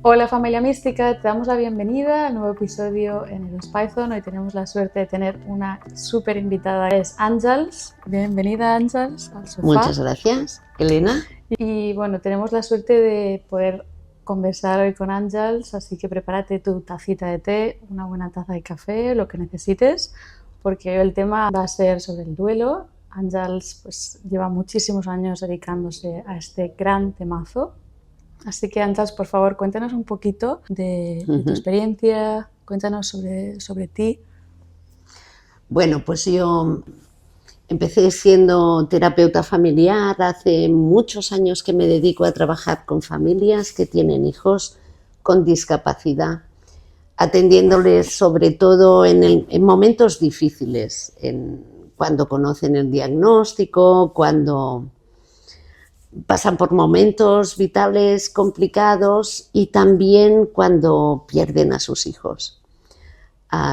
Hola familia mística, te damos la bienvenida al nuevo episodio en el Python. Hoy tenemos la suerte de tener una súper invitada, es Àngels. Bienvenida Àngels al sofá. Muchas gracias, Elena. Y bueno, tenemos la suerte de poder conversar hoy con Àngels, así que prepárate tu tacita de té, una buena taza de café, lo que necesites, porque el tema va a ser sobre el duelo. Àngels pues lleva muchísimos años dedicándose a este gran temazo. Así que, Àngels, por favor, cuéntanos un poquito de tu experiencia, cuéntanos sobre ti. Bueno, pues yo empecé siendo terapeuta familiar. Hace muchos años que me dedico a trabajar con familias que tienen hijos con discapacidad, atendiéndoles sobre todo en momentos difíciles, cuando conocen el diagnóstico, cuando pasan por momentos vitales complicados y también cuando pierden a sus hijos.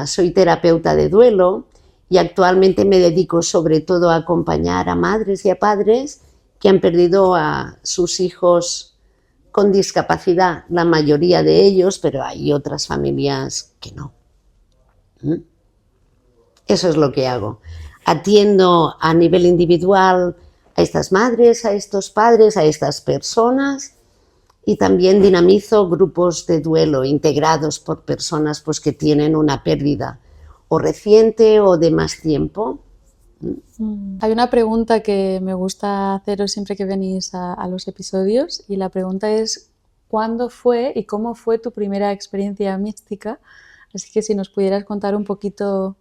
Soy terapeuta de duelo y actualmente me dedico sobre todo a acompañar a madres y a padres que han perdido a sus hijos con discapacidad, la mayoría de ellos, pero hay otras familias que no. Eso es lo que hago. Atiendo a nivel individual a estas madres, a estos padres, a estas personas, y también dinamizo grupos de duelo integrados por personas pues, que tienen una pérdida o reciente o de más tiempo. Hay una pregunta que me gusta haceros siempre que venís a los episodios, y la pregunta es ¿cuándo fue y cómo fue tu primera experiencia mística? Así que si nos pudieras contar un poquito.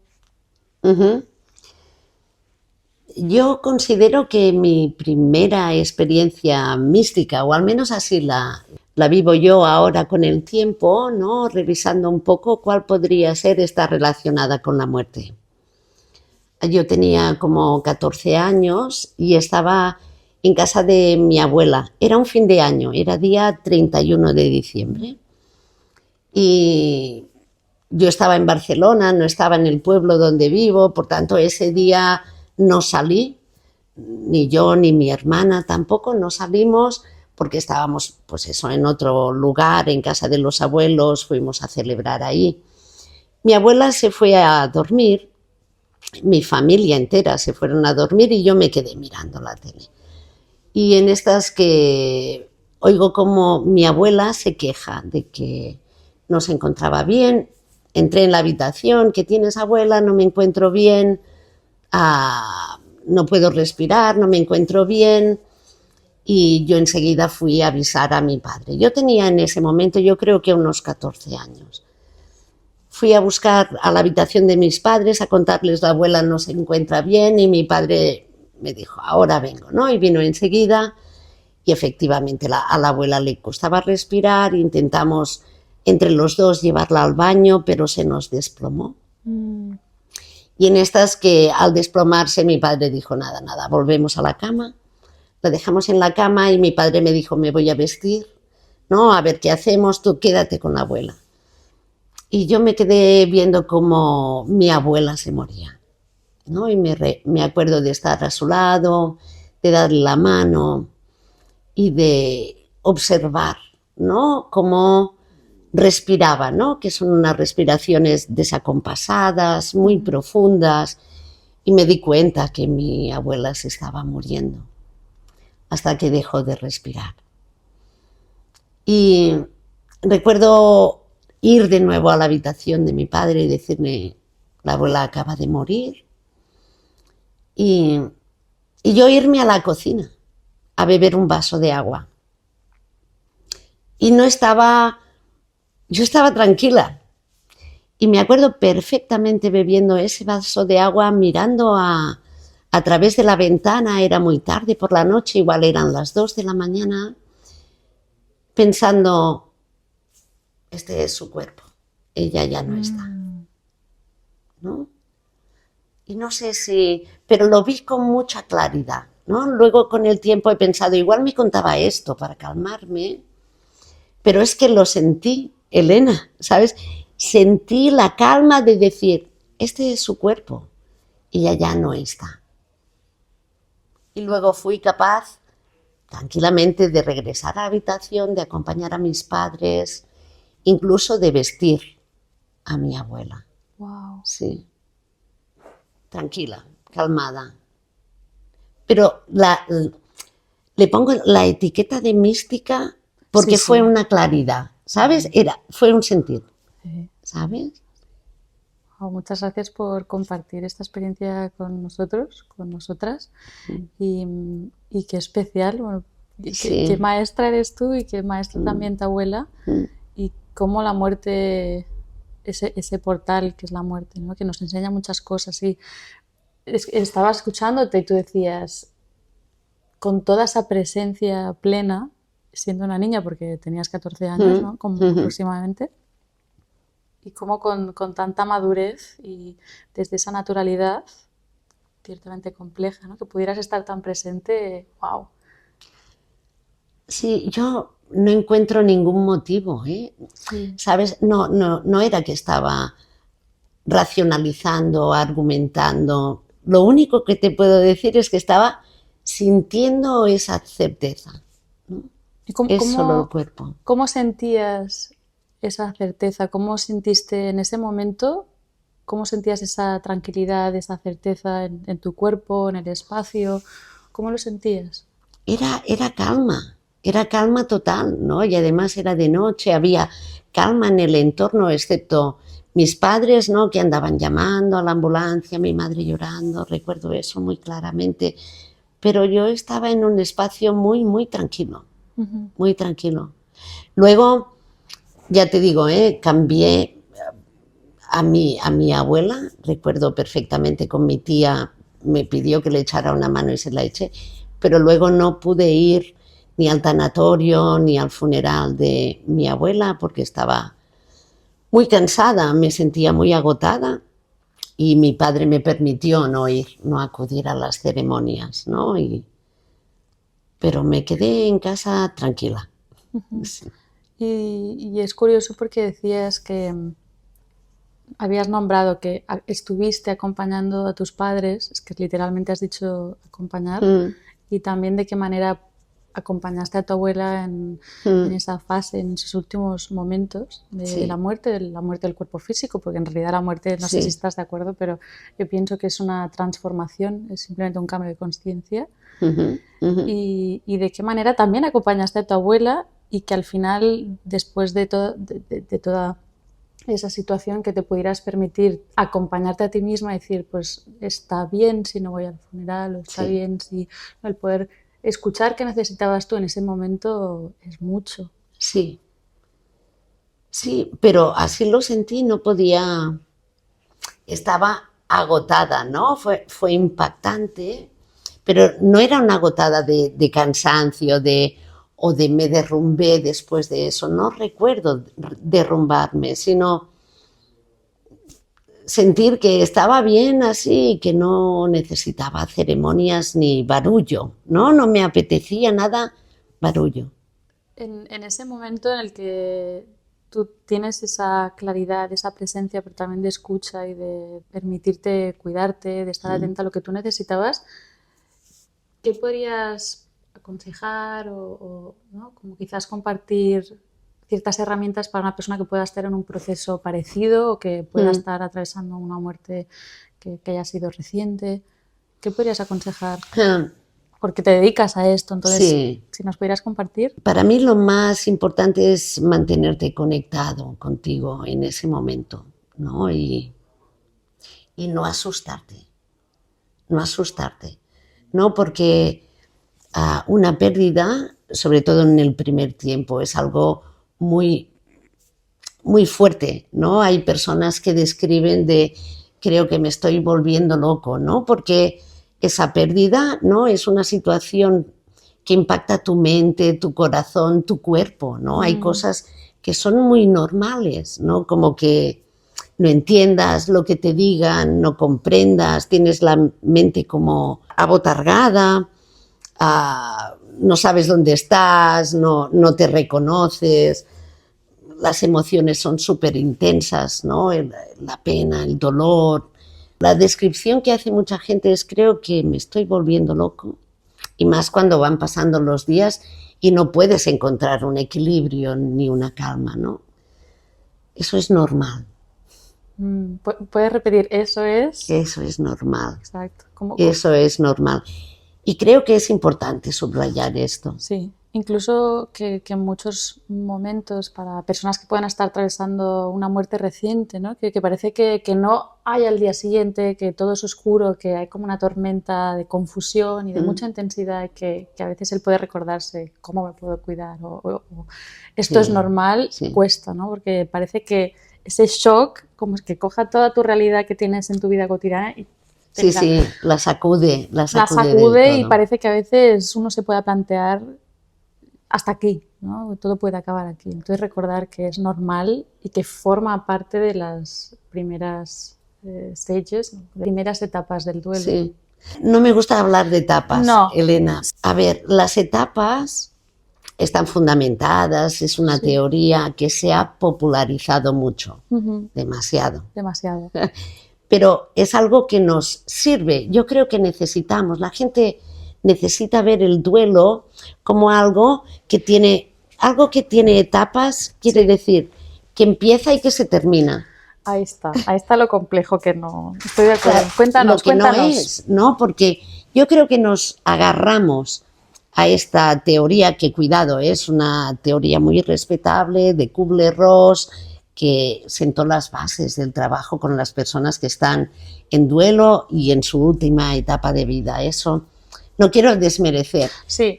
Yo considero que mi primera experiencia mística, o al menos así la vivo yo ahora con el tiempo, ¿no? Revisando un poco cuál podría ser esta relacionada con la muerte. Yo tenía como 14 años y estaba en casa de mi abuela. Era un fin de año, era día 31 de diciembre. Y yo estaba en Barcelona, no estaba en el pueblo donde vivo, por tanto ese día no salí, ni yo ni mi hermana tampoco, no salimos porque estábamos pues eso, en otro lugar, en casa de los abuelos, fuimos a celebrar ahí. Mi abuela se fue a dormir, mi familia entera se fueron a dormir y yo me quedé mirando la tele. Y en estas que oigo como mi abuela se queja de que no se encontraba bien. Entré en la habitación, ¿qué tienes, abuela? No me encuentro bien, no puedo respirar, no me encuentro bien. Y yo enseguida fui a avisar a mi padre. Yo tenía en ese momento, yo creo que unos 14 años. Fui a buscar a la habitación de mis padres, a contarles la abuela no se encuentra bien, y mi padre me dijo, ahora vengo, ¿no? Y vino enseguida y efectivamente a la abuela le costaba respirar, intentamos entre los dos llevarla al baño, pero se nos desplomó. Y en estas que al desplomarse mi padre dijo, nada, volvemos a la cama. La dejamos en la cama y mi padre me dijo, me voy a vestir, ¿no? A ver qué hacemos, tú quédate con la abuela. Y yo me quedé viendo cómo mi abuela se moría, ¿no? Y me acuerdo de estar a su lado, de darle la mano y de observar, ¿no? Cómo respiraba, ¿no? Que son unas respiraciones desacompasadas, muy profundas, y me di cuenta que mi abuela se estaba muriendo hasta que dejó de respirar. Y recuerdo ir de nuevo a la habitación de mi padre y decirle, la abuela acaba de morir, y yo irme a la cocina a beber un vaso de agua. Y yo estaba tranquila. Y me acuerdo perfectamente bebiendo ese vaso de agua, mirando a través de la ventana, era muy tarde por la noche, igual eran las 2 de la mañana, pensando, este es su cuerpo, ella ya no está, ¿no? Y no sé si, pero lo vi con mucha claridad, ¿no? Luego con el tiempo he pensado, igual me contaba esto para calmarme, pero es que lo sentí, Elena, ¿sabes? Sentí la calma de decir, este es su cuerpo y ella ya no está. Y luego fui capaz tranquilamente de regresar a la habitación, de acompañar a mis padres incluso de vestir a mi abuela. Wow. Sí. Tranquila, calmada. Pero le pongo la etiqueta de mística porque Sí, fue sí. una claridad, ¿sabes? Fue un sentir, Sí. ¿sabes? Wow, muchas gracias por compartir esta experiencia con nosotros, con nosotras. Y, y qué especial, bueno, qué Sí. maestra eres tú y qué maestra también tu abuela. Y cómo la muerte, ese portal que es la muerte, ¿no? Que nos enseña muchas cosas. Y estaba escuchándote y tú decías, con toda esa presencia plena, siendo una niña, porque tenías 14 años, ¿no? Como aproximadamente, y cómo con tanta madurez y desde esa naturalidad ciertamente compleja, ¿no? Que pudieras estar tan presente, wow. Sí, yo no encuentro ningún motivo, ¿eh? Sí. ¿Sabes? No era que estaba racionalizando, argumentando. Lo único que te puedo decir es que estaba sintiendo esa certeza, ¿no? ¿Y Es solo el cuerpo. cómo sentías esa certeza? ¿Cómo sentiste en ese momento? ¿Cómo sentías esa tranquilidad, esa certeza en tu cuerpo, en el espacio? ¿Cómo lo sentías? Era calma total, ¿no? Y además era de noche, había calma en el entorno, excepto mis padres, ¿no? Que andaban llamando a la ambulancia, mi madre llorando, recuerdo eso muy claramente. Pero yo estaba en un espacio muy tranquilo, muy tranquilo. Luego, ya te digo, cambié a mi abuela, recuerdo perfectamente con mi tía, me pidió que le echara una mano y se la eché, pero luego no pude ir ni al tanatorio ni al funeral de mi abuela porque estaba muy cansada, me sentía muy agotada y mi padre me permitió no ir, no acudir a las ceremonias, ¿no? Pero me quedé en casa tranquila. Sí. Y es curioso porque decías que habías nombrado que estuviste acompañando a tus padres, es que literalmente has dicho acompañar, y también de qué manera acompañaste a tu abuela en esa fase, en esos últimos momentos de Sí, la muerte del cuerpo físico, porque en realidad la muerte, no sé si sí. estás de acuerdo, pero yo pienso que es una transformación, es simplemente un cambio de conciencia. Y de qué manera también acompañaste a tu abuela y que al final, después de toda esa situación, que te pudieras permitir acompañarte a ti misma y decir, pues está bien si no voy al funeral, o está Sí, bien si el poder escuchar qué necesitabas tú en ese momento es mucho. sí, sí, pero así lo sentí, no podía, estaba agotada, ¿no? Fue impactante, pero no era una agotada de cansancio, o de me derrumbé después de eso. No recuerdo derrumbarme, sino sentir que estaba bien así, que no necesitaba ceremonias ni barullo, ¿no? No me apetecía nada barullo. En ese momento en el que tú tienes esa claridad, esa presencia, pero también de escucha y de permitirte cuidarte, de estar atenta a lo que tú necesitabas, ¿qué podrías aconsejar ¿no? Como quizás compartir ciertas herramientas para una persona que pueda estar en un proceso parecido o que pueda estar atravesando una muerte que haya sido reciente? ¿Qué podrías aconsejar? Porque te dedicas a esto, entonces, Sí, si nos pudieras compartir. para mí lo más importante es mantenerte conectado contigo en ese momento, ¿no? Y no asustarte, no asustarte, ¿no? Porque una pérdida, sobre todo en el primer tiempo, es algo muy fuerte, ¿no? Hay personas que describen de creo que me estoy volviendo loco, ¿no? Porque esa pérdida, ¿no? Es una situación que impacta tu mente, tu corazón, tu cuerpo, ¿no? Hay cosas que son muy normales, ¿no? Como que no entiendas lo que te digan, no comprendas, tienes la mente como abotargada, no sabes dónde estás, no te reconoces, las emociones son súper intensas, ¿no? La pena, el dolor. La descripción que hace mucha gente es creo que me estoy volviendo loco, y más cuando van pasando los días y no puedes encontrar un equilibrio ni una calma, ¿no? Eso es normal, ¿Puedes repetir? Eso es. eso es normal, Exacto. eso es normal. Y creo que es importante subrayar esto. Sí, incluso que en muchos momentos para personas que puedan estar atravesando una muerte reciente, ¿no? Que parece que no hay al día siguiente, que todo es oscuro, que hay como una tormenta de confusión y de mucha intensidad, que a veces el poder recordarse cómo me puedo cuidar o esto es normal, cuesta, ¿no? Porque parece que ese shock como es que coja toda tu realidad que tienes en tu vida cotidiana y sí, la sacude la del sacude y todo. parece que a veces uno se pueda plantear hasta aquí, ¿no? Todo puede acabar aquí. Entonces recordar que es normal y que forma parte de las primeras stages, ¿no? Primeras etapas del duelo. Sí. No me gusta hablar de etapas, No. Elena. A ver, las etapas están fundamentadas, es una teoría que se ha popularizado mucho, demasiado. Demasiado. Pero es algo que nos sirve. Yo creo que necesitamos, la gente necesita ver el duelo como algo que tiene etapas, quiere decir que empieza y que se termina. Ahí está lo complejo que no estoy de acuerdo. Lo que no es, ¿no? Porque yo creo que nos agarramos a esta teoría, que cuidado, es una teoría muy respetable de Kubler-Ross, que sentó las bases del trabajo con las personas que están en duelo y en su última etapa de vida. Eso no quiero desmerecer,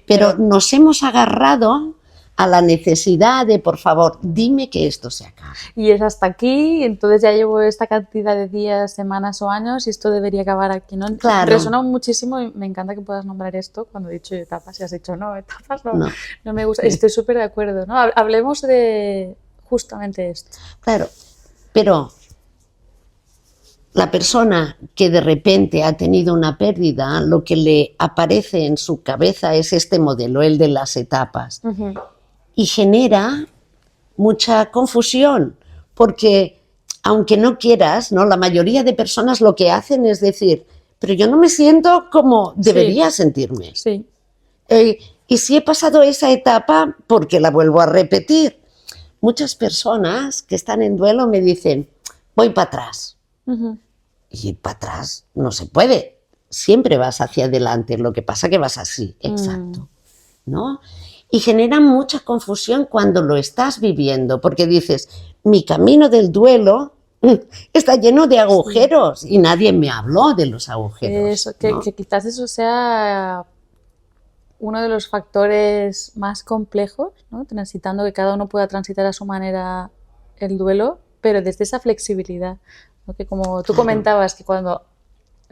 pero nos hemos agarrado a la necesidad de, por favor, dime que esto se acaba. Y es hasta aquí, entonces ya llevo esta cantidad de días, semanas o años y esto debería acabar aquí, ¿no? Claro. Resonó muchísimo y me encanta que puedas nombrar esto cuando he dicho etapas y has dicho no, etapas no me gusta. Estoy súper de acuerdo, ¿no? Hablemos de justamente esto. Claro, pero la persona que de repente ha tenido una pérdida, lo que le aparece en su cabeza es este modelo, el de las etapas. Y genera mucha confusión, porque aunque no quieras, ¿no? La mayoría de personas lo que hacen es decir, pero yo no me siento como debería sentirme. Sí. Y si he pasado esa etapa, ¿por qué la vuelvo a repetir? Muchas personas que están en duelo me dicen, voy para atrás. Y para atrás no se puede. Siempre vas hacia adelante, lo que pasa que vas así, exacto, ¿no? Y genera mucha confusión cuando lo estás viviendo, porque dices, mi camino del duelo está lleno de agujeros y nadie me habló de los agujeros. Eso, que quizás eso sea uno de los factores más complejos, ¿no? Transitando que cada uno pueda transitar a su manera el duelo, pero desde esa flexibilidad, ¿no? Que como tú comentabas, que cuando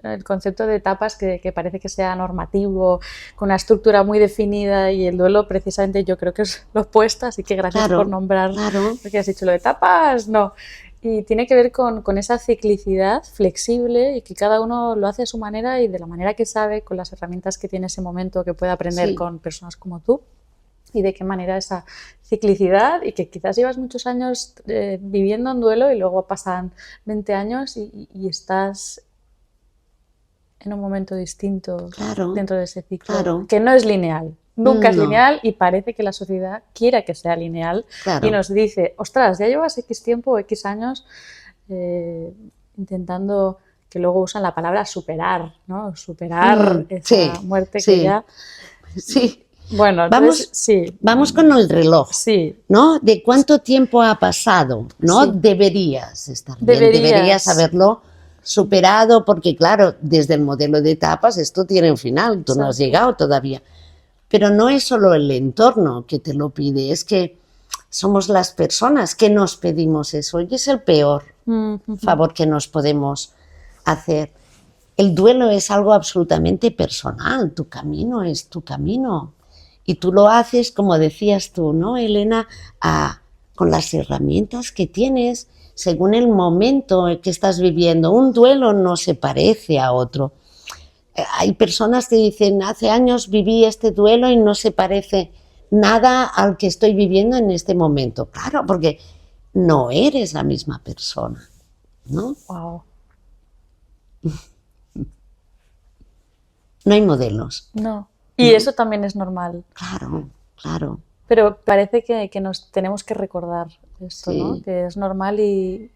el concepto de etapas que parece que sea normativo, con una estructura muy definida y el duelo precisamente yo creo que es lo opuesto, así que gracias por nombrar, porque has dicho lo de etapas, no. Y tiene que ver con esa ciclicidad flexible y que cada uno lo hace a su manera y de la manera que sabe, con las herramientas que tiene ese momento, que puede aprender con personas como tú. Y de qué manera esa ciclicidad, y que quizás llevas muchos años viviendo en duelo y luego pasan 20 años y estás en un momento distinto dentro de ese ciclo, que no es lineal. Nunca es lineal y parece que la sociedad quiera que sea lineal y nos dice, ostras, ya llevas X tiempo, X años intentando, que luego usan la palabra superar, ¿no? Superar esa muerte que ya... Sí. Bueno, entonces, vamos con el reloj, ¿no? De cuánto tiempo ha pasado, ¿no? Deberías estar bien, deberías haberlo superado, porque claro, desde el modelo de etapas esto tiene un final, tú no has llegado todavía. Pero no es solo el entorno que te lo pide, es que somos las personas que nos pedimos eso y es el peor favor que nos podemos hacer. El duelo es algo absolutamente personal, tu camino es tu camino y tú lo haces, como decías tú, ¿no, Elena? Con las herramientas que tienes según el momento que estás viviendo. Un duelo no se parece a otro. Hay personas que dicen, hace años viví este duelo y no se parece nada al que estoy viviendo en este momento. Claro, porque no eres la misma persona, ¿no? Wow. No hay modelos. No. Y eso también es normal. Claro, claro. Pero parece que nos tenemos que recordar esto, Sí. ¿no? Que es normal y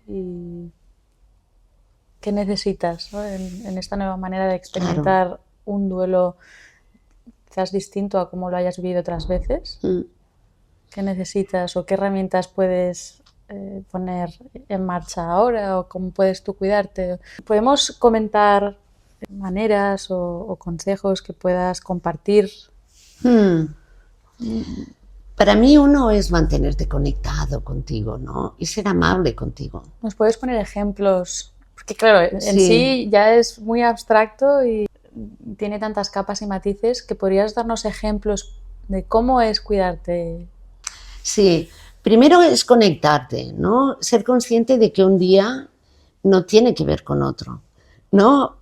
¿qué necesitas, ¿no? En esta nueva manera de experimentar un duelo quizás distinto a cómo lo hayas vivido otras veces? ¿Qué necesitas o qué herramientas puedes poner en marcha ahora o cómo puedes tú cuidarte? ¿Podemos comentar maneras o consejos que puedas compartir? Para mí uno es mantenerte conectado contigo, ¿no? Y ser amable contigo. ¿Nos puedes poner ejemplos? Porque claro, en Sí. sí ya es muy abstracto y tiene tantas capas y matices que podrías darnos ejemplos de cómo es cuidarte. Sí, primero es conectarte, ¿no? Ser consciente de que un día no tiene que ver con otro, ¿no?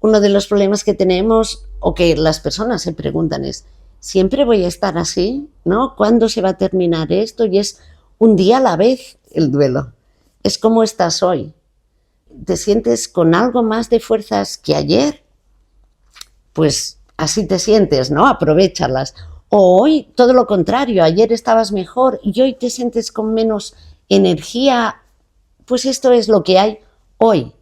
Uno de los problemas que tenemos o que las personas se preguntan es, ¿siempre voy a estar así? ¿No? ¿Cuándo se va a terminar esto? Y es un día a la vez el duelo. Es cómo estás hoy. ¿Te sientes con algo más de fuerzas que ayer? Pues así te sientes, ¿no? Aprovéchalas. O hoy todo lo contrario, ayer estabas mejor y hoy te sientes con menos energía, pues esto es lo que hay hoy,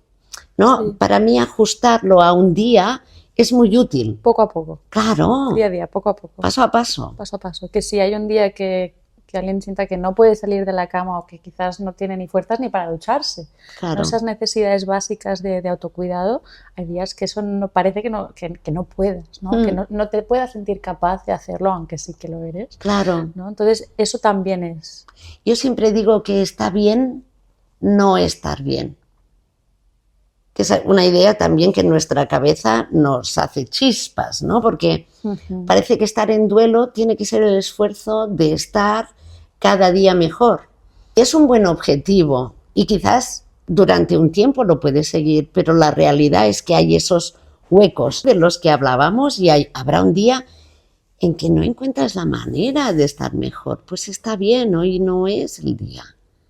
¿no? Sí. Para mí ajustarlo a un día es muy útil. Poco a poco. Claro. Día a día, poco a poco. Paso a paso. Paso a paso. Que si hay un día que alguien sienta que no puede salir de la cama o que quizás no tiene ni fuerzas ni para ducharse. Claro. ¿No? Esas necesidades básicas de autocuidado, hay días que eso no parece que no puedas, ¿no? Que no te puedas sentir capaz de hacerlo, aunque sí que lo eres. Claro. ¿No? Entonces, eso también es. Yo siempre digo que está bien no estar bien. Que es una idea también que en nuestra cabeza nos hace chispas, ¿no? Porque parece que estar en duelo tiene que ser el esfuerzo de estar cada día mejor. Es un buen objetivo y quizás durante un tiempo lo puedes seguir, pero la realidad es que hay esos huecos de los que hablábamos y habrá un día en que no encuentras la manera de estar mejor. Pues está bien, hoy no es el día.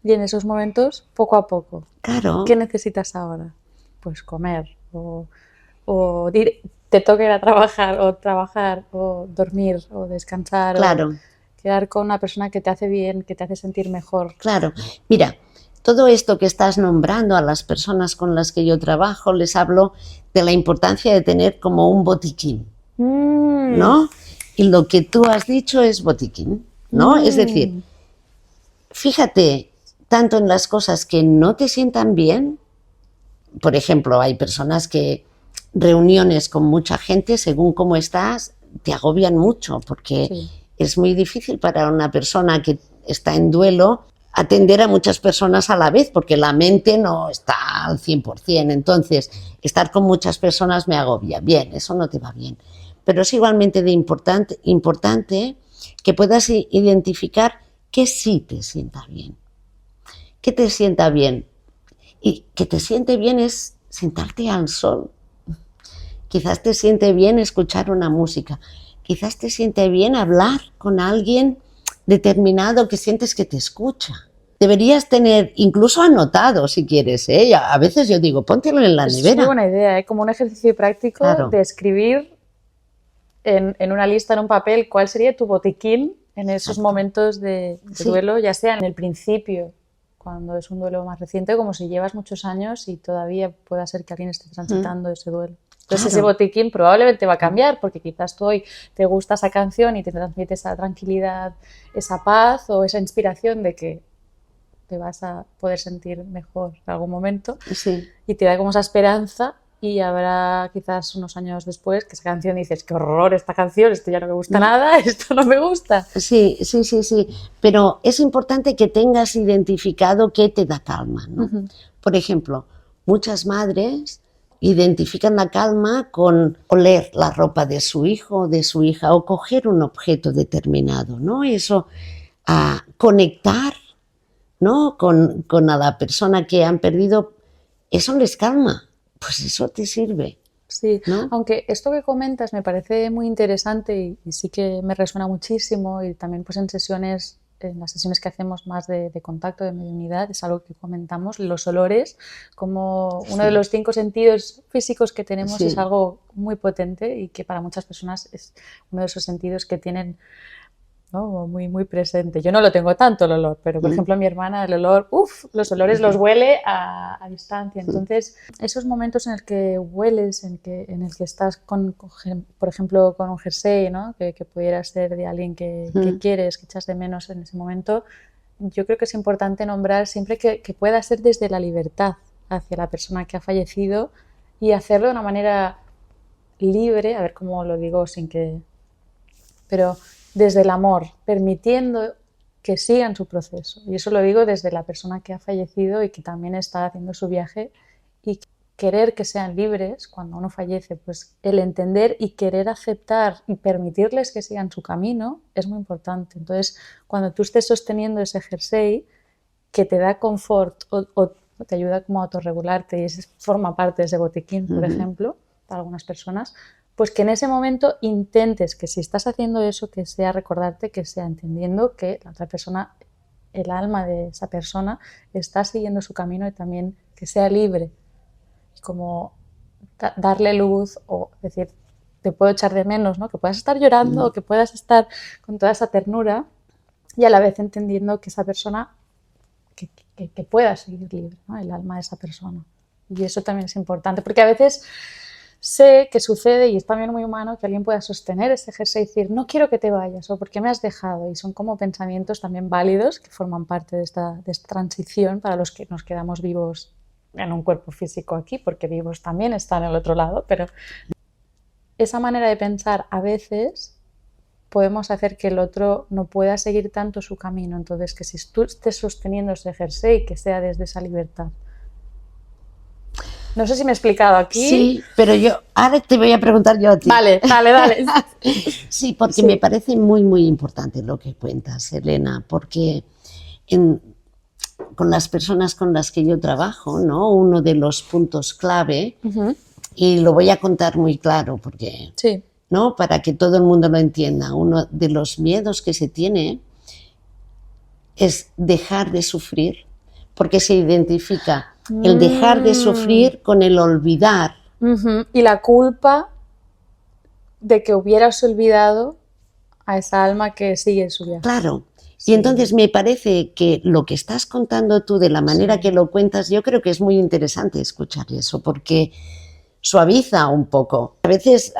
Y en esos momentos, poco a poco. Claro. ¿Qué necesitas ahora? Pues comer o te toca ir a trabajar o dormir o descansar. Claro. O quedar con una persona que te hace bien, que te hace sentir mejor. Claro. Mira, todo esto que estás nombrando a las personas con las que yo trabajo, les hablo de la importancia de tener como un botiquín, ¿no? Y lo que tú has dicho es botiquín, ¿no? Es decir, fíjate tanto en las cosas que no te sientan bien. Por ejemplo, hay personas que reuniones con mucha gente, según cómo estás, te agobian mucho porque es muy difícil para una persona que está en duelo atender a muchas personas a la vez porque la mente no está al 100%. Entonces, estar con muchas personas me agobia. Bien, eso no te va bien. Pero es igualmente de importante que puedas identificar qué sí te sienta bien. ¿Qué te sienta bien? Y que te siente bien es sentarte al sol. Quizás te siente bien escuchar una música. Quizás te siente bien hablar con alguien determinado que sientes que te escucha. Deberías tener incluso anotado si quieres, ¿eh? A veces yo digo, póntelo en la nevera. Es muy buena idea, ¿eh? Como un ejercicio práctico de escribir en una lista, en un papel, cuál sería tu botiquín en esos momentos de duelo, ya sea en el principio, cuando es un duelo más reciente, como si llevas muchos años y todavía pueda ser que alguien esté transitando ese duelo. Entonces ese botiquín probablemente va a cambiar porque quizás tú hoy te gusta esa canción y te transmite esa tranquilidad, esa paz o esa inspiración de que te vas a poder sentir mejor en algún momento y te da como esa esperanza y habrá quizás unos años después que esa canción dices, qué horror esta canción, esto ya no me gusta nada, esto no me gusta. Sí, pero es importante que tengas identificado qué te da calma, ¿no? Por ejemplo, muchas madres identifican la calma con oler la ropa de su hijo o de su hija o coger un objeto determinado, ¿no? Eso, conectar, ¿no? Con a la persona que han perdido, eso les calma, pues eso te sirve. Sí, ¿no? Aunque esto que comentas me parece muy interesante y sí que me resuena muchísimo y también pues en las sesiones que hacemos más de contacto, de mediunidad, es algo que comentamos, los olores, como uno de los 5 sentidos físicos que tenemos es algo muy potente y que para muchas personas es uno de esos sentidos que tienen ¿no? Muy, muy presente. Yo no lo tengo tanto el olor, pero por ejemplo mi hermana el olor, los olores los huele a distancia. Entonces, esos momentos en el que hueles, en el que estás por ejemplo, con un jersey, ¿no? Que pudiera ser de alguien que quieres, que echas de menos en ese momento, yo creo que es importante nombrar siempre que pueda ser desde la libertad hacia la persona que ha fallecido y hacerlo de una manera libre, a ver cómo lo digo sin que... pero desde el amor, permitiendo que sigan su proceso. Y eso lo digo desde la persona que ha fallecido y que también está haciendo su viaje, y querer que sean libres cuando uno fallece, pues el entender y querer aceptar y permitirles que sigan su camino es muy importante. Entonces, cuando tú estés sosteniendo ese jersey que te da confort o te ayuda como a autorregularte y forma parte de ese botiquín, por ejemplo, para algunas personas, pues que en ese momento intentes que si estás haciendo eso, que sea recordarte, que sea entendiendo que la otra persona, el alma de esa persona, está siguiendo su camino y también que sea libre. Como darle luz o decir, te puedo echar de menos, ¿no? Que puedas estar llorando o que puedas estar con toda esa ternura y a la vez entendiendo que esa persona, que pueda seguir libre, ¿no? El alma de esa persona. Y eso también es importante, porque a veces sé que sucede, y es también muy humano, que alguien pueda sostener ese jersey y decir, no quiero que te vayas, o ¿por qué me has dejado? Y son como pensamientos también válidos que forman parte de esta transición para los que nos quedamos vivos en un cuerpo físico aquí, porque vivos también están en el otro lado, pero esa manera de pensar a veces podemos hacer que el otro no pueda seguir tanto su camino. Entonces, que si tú estés sosteniendo ese jersey, que sea desde esa libertad. No sé si me he explicado aquí. Sí, pero yo ahora te voy a preguntar yo a ti. Vale. Sí, porque me parece muy, muy importante lo que cuentas, Elena, porque con las personas con las que yo trabajo, ¿no? Uno de los puntos clave, y lo voy a contar muy claro, porque, ¿no? Para que todo el mundo lo entienda, uno de los miedos que se tiene es dejar de sufrir, porque se identifica el dejar de sufrir con el olvidar. Y la culpa de que hubieras olvidado a esa alma que sigue su viaje. Claro. Y entonces me parece que lo que estás contando tú, de la manera que lo cuentas, yo creo que es muy interesante escuchar eso, porque suaviza un poco. A veces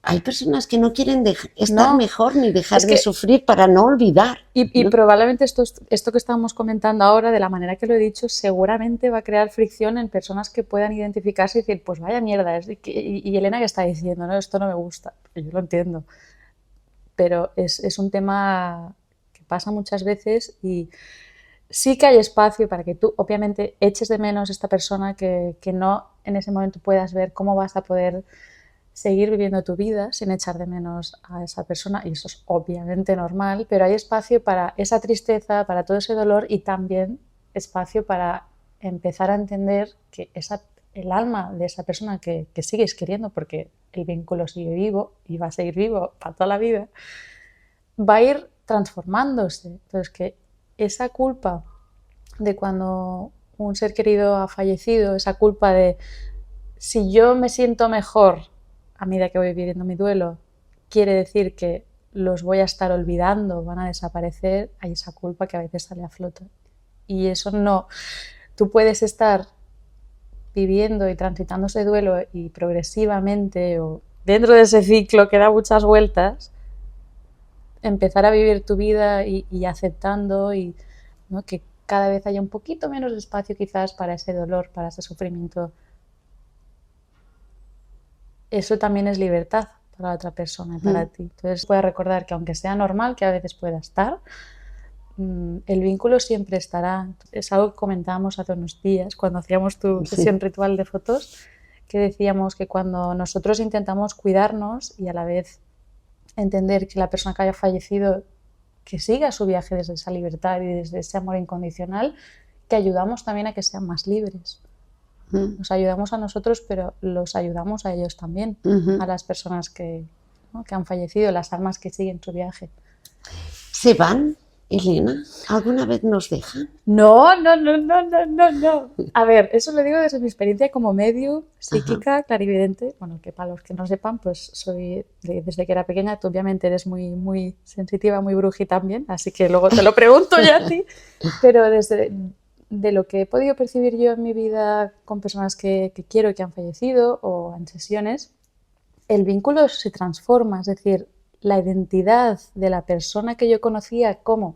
hay personas que no quieren estar mejor ni dejar de sufrir para no olvidar. Y probablemente esto que estábamos comentando ahora, de la manera que lo he dicho, seguramente va a crear fricción en personas que puedan identificarse y decir, pues vaya mierda, y Elena que está diciendo, no, esto no me gusta. Yo lo entiendo. Pero es un tema que pasa muchas veces y sí que hay espacio para que tú, obviamente, eches de menos a esta persona, que no en ese momento puedas ver cómo vas a poder seguir viviendo tu vida sin echar de menos a esa persona, y eso es obviamente normal, pero hay espacio para esa tristeza, para todo ese dolor, y también espacio para empezar a entender que el alma de esa persona que sigues queriendo, porque el vínculo sigue vivo y va a seguir vivo para toda la vida, va a ir transformándose. Entonces, que esa culpa de cuando un ser querido ha fallecido, esa culpa de si yo me siento mejor a medida que voy viviendo mi duelo, quiere decir que los voy a estar olvidando, van a desaparecer, hay esa culpa que a veces sale a flote. Y eso no. Tú puedes estar viviendo y transitando ese duelo y progresivamente, o dentro de ese ciclo que da muchas vueltas, empezar a vivir tu vida y aceptando, y ¿no? Que cada vez haya un poquito menos de espacio quizás para ese dolor, para ese sufrimiento. Eso también es libertad para la otra persona y para ti. Entonces puedes recordar que aunque sea normal que a veces pueda estar, el vínculo siempre estará. Es algo que comentábamos hace unos días cuando hacíamos tu sesión ritual de fotos, que decíamos que cuando nosotros intentamos cuidarnos y a la vez entender que la persona que haya fallecido, que siga su viaje desde esa libertad y desde ese amor incondicional, que ayudamos también a que sean más libres. Nos ayudamos a nosotros, pero los ayudamos a ellos también, a las personas que han fallecido, las almas que siguen su viaje. ¿Se van Elena, ¿alguna vez nos dejan? No, no, no, no, no, no, no. A ver, eso lo digo desde mi experiencia como medio psíquica, clarividente. Bueno, que para los que no sepan, pues soy, desde que era pequeña, tú obviamente eres muy, muy sensitiva, muy bruji también, así que luego te lo pregunto ya a ti. Pero desde de lo que he podido percibir yo en mi vida con personas que quiero y que han fallecido o en sesiones, el vínculo se transforma, es decir, la identidad de la persona que yo conocía como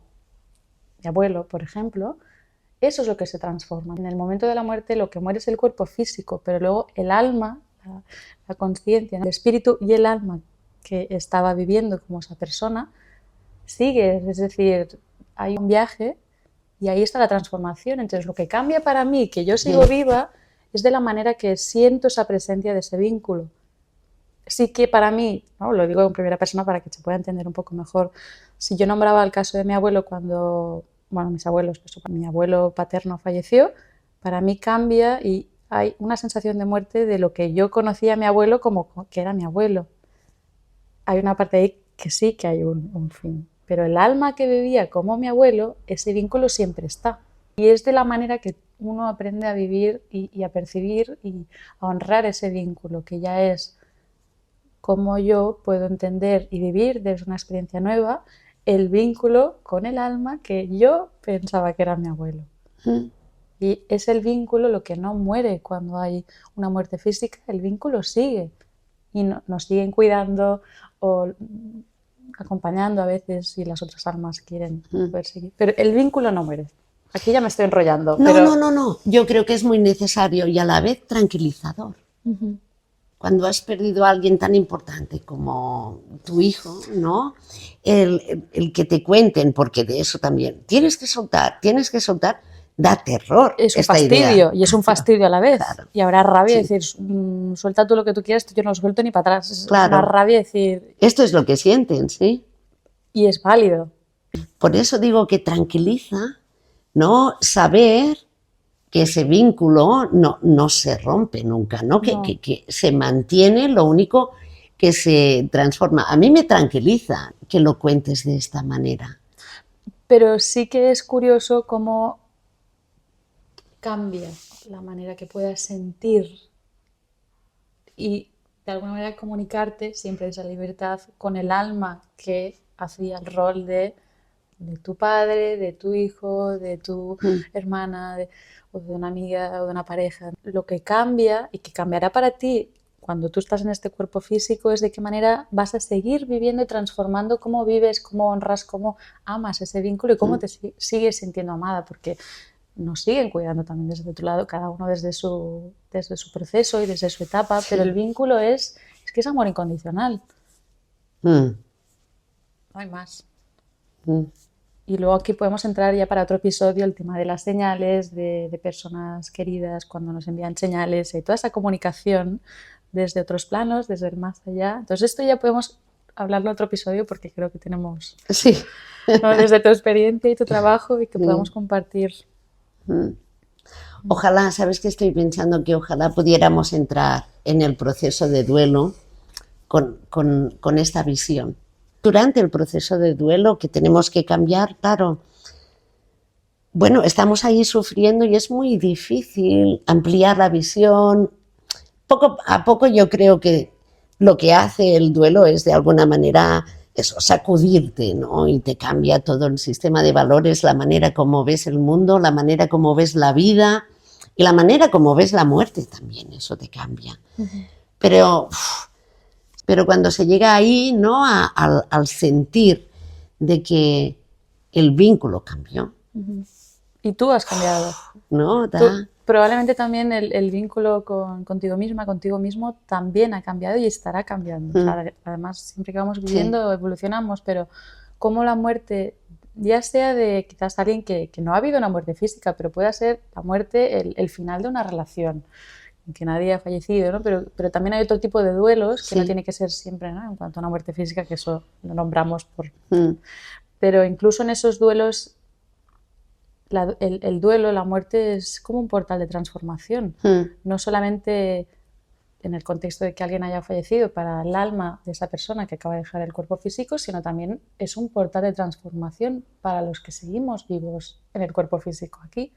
mi abuelo, por ejemplo, eso es lo que se transforma. En el momento de la muerte lo que muere es el cuerpo físico, pero luego el alma, la conciencia, el espíritu y el alma que estaba viviendo como esa persona sigue, es decir, hay un viaje y ahí está la transformación. Entonces lo que cambia para mí, que yo sigo viva, es de la manera que siento esa presencia de ese vínculo. Sí que para mí, ¿no? Lo digo en primera persona para que se pueda entender un poco mejor, si yo nombraba el caso de mi abuelo cuando, bueno, mis abuelos, pues mi abuelo paterno falleció, para mí cambia y hay una sensación de muerte de lo que yo conocía a mi abuelo como que era mi abuelo. Hay una parte ahí que sí que hay un fin, pero el alma que vivía como mi abuelo, ese vínculo siempre está. Y es de la manera que uno aprende a vivir y a percibir y a honrar ese vínculo, que ya es cómo yo puedo entender y vivir desde una experiencia nueva el vínculo con el alma que yo pensaba que era mi abuelo. Y es el vínculo lo que no muere cuando hay una muerte física, el vínculo sigue y nos siguen cuidando o acompañando a veces si las otras almas quieren poder seguir. Pero el vínculo no muere. Aquí ya me estoy enrollando. No, pero... no. Yo creo que es muy necesario y a la vez tranquilizador. Cuando has perdido a alguien tan importante como tu hijo, ¿no? El que te cuenten, porque de eso también tienes que soltar, da terror. Es un esta fastidio idea. y es un fastidio a la vez. Claro. Y habrá rabia de Sí. decir, suelta tú lo que tú quieras, yo no lo suelto ni para atrás. Es Claro. una rabia decir... Esto es lo que sienten, ¿sí? Y es válido. Por eso digo que tranquiliza, ¿no? Saber que ese vínculo no se rompe nunca, ¿no? No. Que se mantiene, lo único que se transforma. A mí me tranquiliza que lo cuentes de esta manera. Pero sí que es curioso cómo cambia la manera que puedas sentir y de alguna manera comunicarte siempre esa libertad con el alma que hacía el rol de tu padre, de tu hijo, de tu hermana, o de una amiga o de una pareja. Lo que cambia y que cambiará para ti cuando tú estás en este cuerpo físico es de qué manera vas a seguir viviendo y transformando cómo vives, cómo honras, cómo amas ese vínculo y cómo te sigues sintiendo amada, porque nos siguen cuidando también desde tu lado, cada uno desde su proceso y desde su etapa, pero el vínculo es que es amor incondicional. No hay más. Y luego aquí podemos entrar ya para otro episodio el tema de las señales, de personas queridas cuando nos envían señales y toda esa comunicación desde otros planos, desde el más allá. Entonces esto ya podemos hablarlo en otro episodio porque creo que tenemos ¿no? desde tu experiencia y tu trabajo y que podamos compartir. Ojalá, ¿sabes qué estoy pensando? Que ojalá pudiéramos entrar en el proceso de duelo con esta visión. Durante el proceso de duelo que tenemos que cambiar, claro, bueno, estamos ahí sufriendo y es muy difícil ampliar la visión. Poco a poco yo creo que lo que hace el duelo es de alguna manera eso, sacudirte, ¿no? Y te cambia todo el sistema de valores, la manera como ves el mundo, la manera como ves la vida y la manera como ves la muerte también, eso te cambia. Pero cuando se llega ahí, ¿no? Al sentir de que el vínculo cambió. Y tú has cambiado. ¿No? Probablemente también el vínculo contigo misma, contigo mismo, también ha cambiado y estará cambiando. O sea, además, siempre que vamos viviendo, evolucionamos, pero cómo la muerte, ya sea de quizás alguien que no ha habido una muerte física, pero pueda ser la muerte el final de una relación, que nadie ha fallecido, ¿no? Pero también hay otro tipo de duelos que no tiene que ser siempre, ¿no? En cuanto a una muerte física, que eso lo nombramos Pero incluso en esos duelos el duelo, la muerte es como un portal de transformación. No solamente en el contexto de que alguien haya fallecido para el alma de esa persona que acaba de dejar el cuerpo físico, sino también es un portal de transformación para los que seguimos vivos en el cuerpo físico aquí,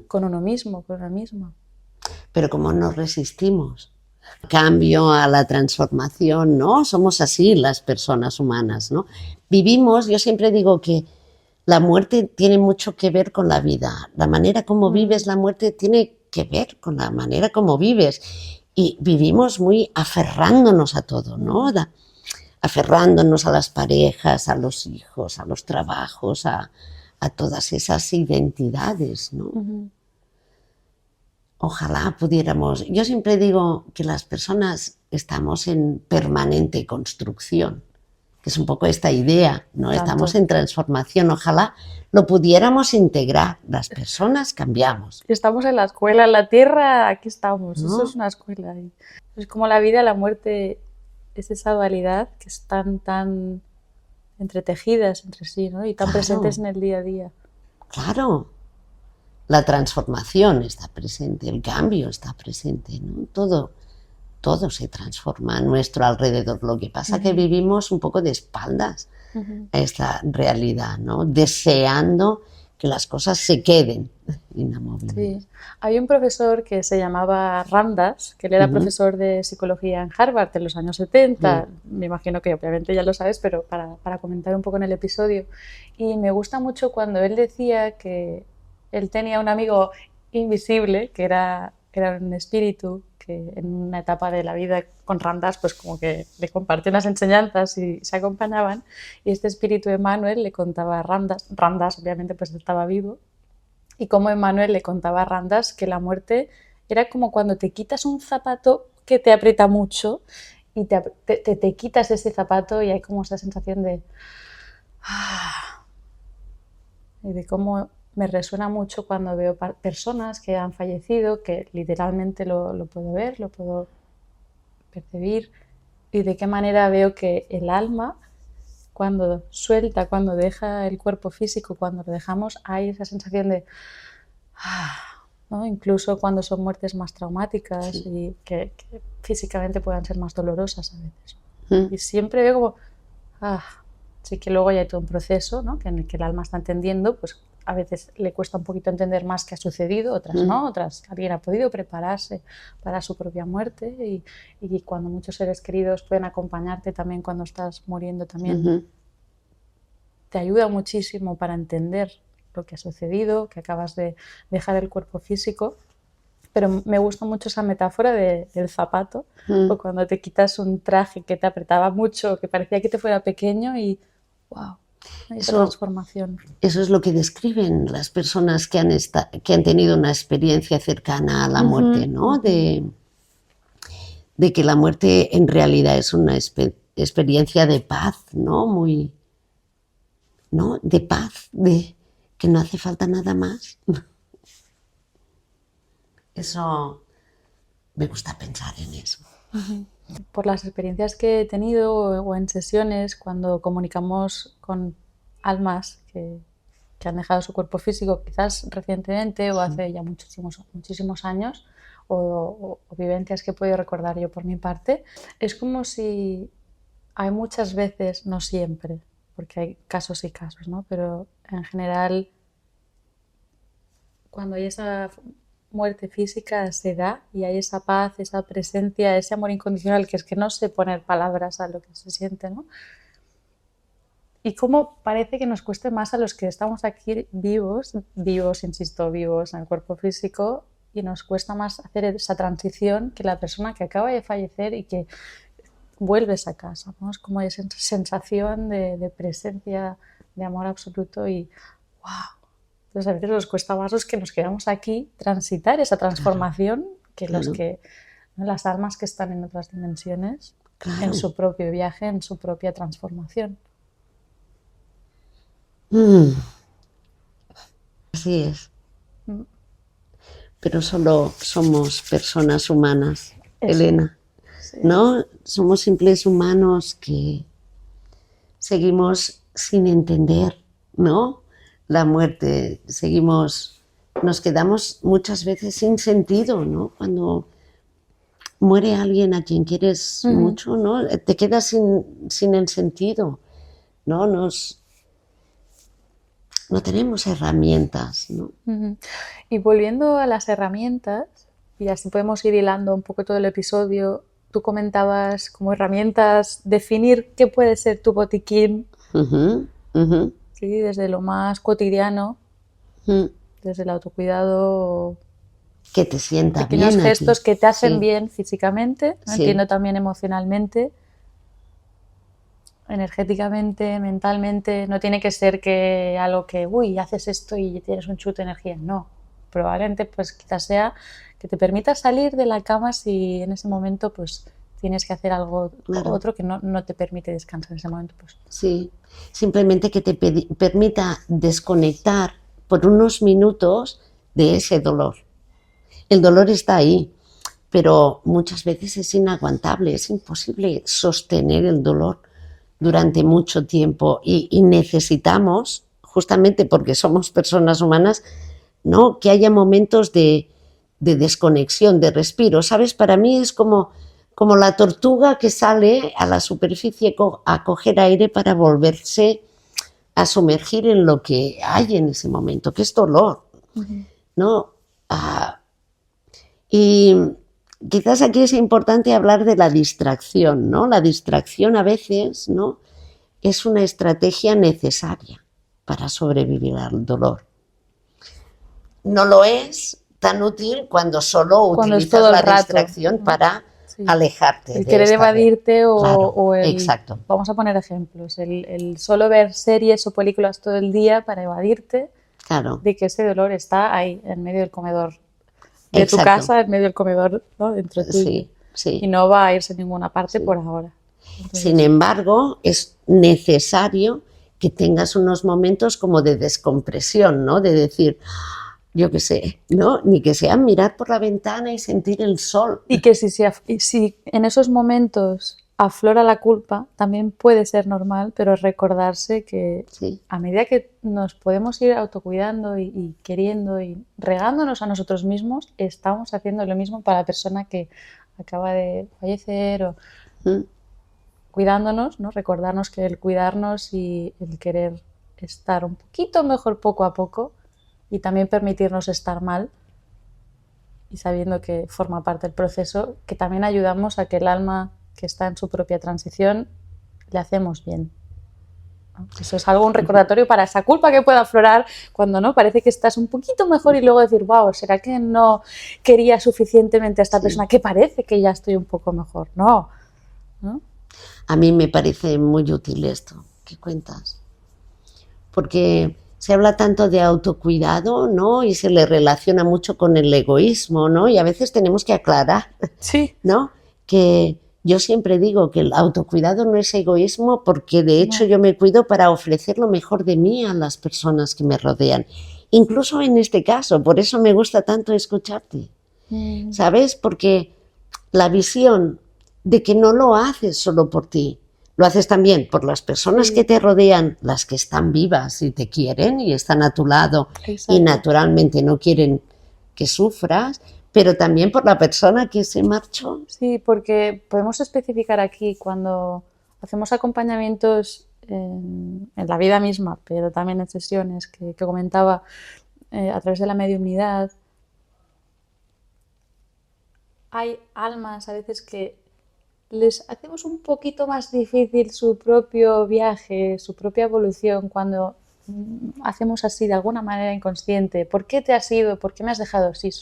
con uno mismo, con una misma. Pero como nos resistimos al cambio, a la transformación, ¿no? Somos así las personas humanas, ¿no? Vivimos, yo siempre digo que la muerte tiene mucho que ver con la vida. La manera como vives la muerte tiene que ver con la manera como vives. Y vivimos muy aferrándonos a todo, ¿no? Aferrándonos a las parejas, a los hijos, a los trabajos, a todas esas identidades, ¿no? Ojalá pudiéramos. Yo siempre digo que las personas estamos en permanente construcción, que es un poco esta idea, ¿no? Tanto. Estamos en transformación. Ojalá lo pudiéramos integrar. Las personas cambiamos. Estamos en la escuela, en la tierra, aquí estamos. ¿No? Eso es una escuela. Es como la vida, la muerte, es esa dualidad que están tan entretejidas entre sí, ¿no? Y tan Claro. presentes en el día a día. Claro. La transformación está presente, el cambio está presente, ¿no? Todo se transforma a nuestro alrededor. Lo que pasa es que vivimos un poco de espaldas a esta realidad, ¿no? Deseando que las cosas se queden inamovibles. Sí. Hay un profesor que se llamaba Ramdas, que él era profesor de psicología en Harvard en los años 70. Me imagino que obviamente ya lo sabes, pero para comentar un poco en el episodio. Y me gusta mucho cuando él decía que él tenía un amigo invisible, que era un espíritu que en una etapa de la vida con Ramdas pues como que le compartió unas enseñanzas y se acompañaban, y este espíritu Emmanuel le contaba a Ramdas obviamente pues estaba vivo, y como Emmanuel le contaba a Ramdas que la muerte era como cuando te quitas un zapato que te aprieta mucho y te quitas ese zapato y hay como esa sensación de y de cómo me resuena mucho cuando veo personas que han fallecido, que literalmente lo puedo ver, lo puedo percibir, y de qué manera veo que el alma, cuando suelta, cuando deja el cuerpo físico, cuando lo dejamos, hay esa sensación de ¿no? Incluso cuando son muertes más traumáticas y que físicamente puedan ser más dolorosas a veces. Y siempre veo como sí que luego ya hay todo un proceso, ¿no? En el que el alma está entendiendo, pues a veces le cuesta un poquito entender más qué ha sucedido, otras no, otras alguien ha podido prepararse para su propia muerte, y cuando muchos seres queridos pueden acompañarte también cuando estás muriendo también, te ayuda muchísimo para entender lo que ha sucedido, que acabas de dejar el cuerpo físico. Pero me gusta mucho esa metáfora del zapato, o cuando te quitas un traje que te apretaba mucho, que parecía que te fuera pequeño y ¡wow! Esa transformación. Eso es lo que describen las personas que han tenido una experiencia cercana a la muerte, ¿no? De que la muerte en realidad es una experiencia de paz, ¿no? Muy, ¿no? De paz, de que no hace falta nada más. Eso, me gusta pensar en eso. Por las experiencias que he tenido o en sesiones cuando comunicamos con almas que han dejado su cuerpo físico, quizás recientemente o hace ya muchísimos años, o vivencias que he podido recordar yo por mi parte, es como si hay muchas veces, no siempre, porque hay casos y casos, ¿no? Pero en general, cuando hay esa muerte física se da y hay esa paz, esa presencia, ese amor incondicional que es que no sé poner palabras a lo que se siente, ¿no? Y cómo parece que nos cueste más a los que estamos aquí vivos, insisto, vivos en el cuerpo físico, y nos cuesta más hacer esa transición que la persona que acaba de fallecer y que vuelves a casa, ¿no? Es como esa sensación de presencia, de amor absoluto y ¡wow! Entonces a veces nos cuesta más los que nos quedamos aquí transitar esa transformación que los que, ¿no? Las almas que están en otras dimensiones, en su propio viaje, en su propia transformación. Así es. Pero solo somos personas humanas, Elena, ¿no? Somos simples humanos que seguimos sin entender, ¿no? La muerte, nos quedamos muchas veces sin sentido, ¿no? Cuando muere alguien a quien quieres mucho, ¿no? Te quedas sin el sentido, ¿no? No tenemos herramientas, ¿no? Y volviendo a las herramientas, y así podemos ir hilando un poco todo el episodio, tú comentabas como herramientas definir qué puede ser tu botiquín, ¿sí? Desde lo más cotidiano, desde el autocuidado, que te sienta pequeños bien gestos a ti. que te hacen Sí. bien físicamente, ¿no? Sí. Entiendo también emocionalmente, energéticamente, mentalmente. No tiene que ser que algo que, uy, haces esto y tienes un chute de energía. No, probablemente pues quizás sea que te permita salir de la cama si en ese momento pues tienes que hacer algo otro que no te permite descansar en ese momento. Pues. Sí, simplemente que te permita desconectar por unos minutos de ese dolor. El dolor está ahí, pero muchas veces es inaguantable, es imposible sostener el dolor durante mucho tiempo y necesitamos, justamente porque somos personas humanas, ¿no? Que haya momentos de desconexión, de respiro. ¿Sabes? Para mí es como la tortuga que sale a la superficie a coger aire para volverse a sumergir en lo que hay en ese momento, que es dolor, ¿no? Y quizás aquí es importante hablar de la distracción, ¿no? La distracción a veces, ¿no? Es una estrategia necesaria para sobrevivir al dolor. No lo es tan útil cuando solo utilizas la distracción para alejarte. El querer evadirte o el... Exacto. Vamos a poner ejemplos. El solo ver series o películas todo el día para evadirte de que ese dolor está ahí, en medio del comedor de tu casa, en medio del comedor, ¿no? Dentro de ti. Sí. Y no va a irse a ninguna parte por ahora. Entonces, sin embargo, es necesario que tengas unos momentos como de descompresión, ¿no? De decir, yo qué sé, ¿no? Ni que sea mirar por la ventana y sentir el sol. Y que si en esos momentos aflora la culpa, también puede ser normal, pero recordarse que a medida que nos podemos ir autocuidando y queriendo y regándonos a nosotros mismos, estamos haciendo lo mismo para la persona que acaba de fallecer o cuidándonos, ¿no? Recordarnos que el cuidarnos y el querer estar un poquito mejor poco a poco y también permitirnos estar mal y sabiendo que forma parte del proceso, que también ayudamos a que el alma que está en su propia transición le hacemos bien. Eso es algo, un recordatorio para esa culpa que pueda aflorar cuando no parece que estás un poquito mejor y luego decir, wow, ¿será que no quería suficientemente a esta persona que parece que ya estoy un poco mejor? No. A mí me parece muy útil esto que cuentas, porque se habla tanto de autocuidado, ¿no? Y se le relaciona mucho con el egoísmo, ¿no? Y a veces tenemos que aclarar, ¿no? Que yo siempre digo que el autocuidado no es egoísmo porque de hecho yo me cuido para ofrecer lo mejor de mí a las personas que me rodean. Incluso en este caso, por eso me gusta tanto escucharte, ¿sabes? Porque la visión de que no lo haces solo por ti, lo haces también por las personas que te rodean, las que están vivas y te quieren y están a tu lado y naturalmente no quieren que sufras, pero también por la persona que se marchó. Sí, porque podemos especificar aquí cuando hacemos acompañamientos en la vida misma, pero también en sesiones que comentaba a través de la mediunidad. Hay almas a veces que les hacemos un poquito más difícil su propio viaje, su propia evolución cuando hacemos así de alguna manera inconsciente. ¿Por qué te has ido? ¿Por qué me has dejado? Sí,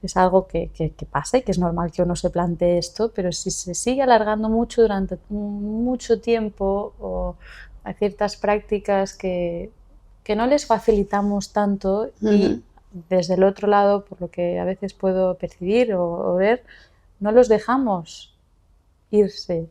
es algo que pasa y que es normal que uno se plantee esto, pero si se sigue alargando mucho durante mucho tiempo o hay ciertas prácticas que no les facilitamos tanto y desde el otro lado, por lo que a veces puedo percibir o ver, no los dejamos irse.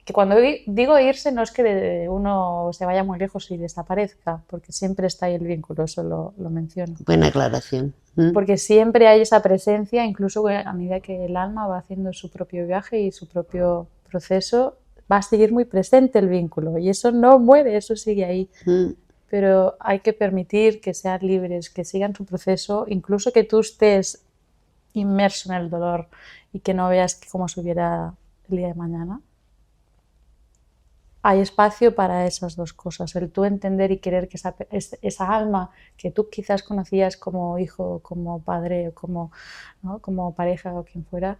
Que cuando digo irse no es que uno se vaya muy lejos y desaparezca, porque siempre está ahí el vínculo, eso lo menciono. Buena aclaración. Porque siempre hay esa presencia, incluso a medida que el alma va haciendo su propio viaje y su propio proceso, va a seguir muy presente el vínculo y eso no muere, eso sigue ahí. Pero hay que permitir que sean libres, que sigan su proceso, incluso que tú estés inmerso en el dolor y que no veas cómo se hubiera el día de mañana. Hay espacio para esas dos cosas, el tú entender y querer que esa alma que tú quizás conocías como hijo, como padre o como, ¿no?, como pareja o quien fuera,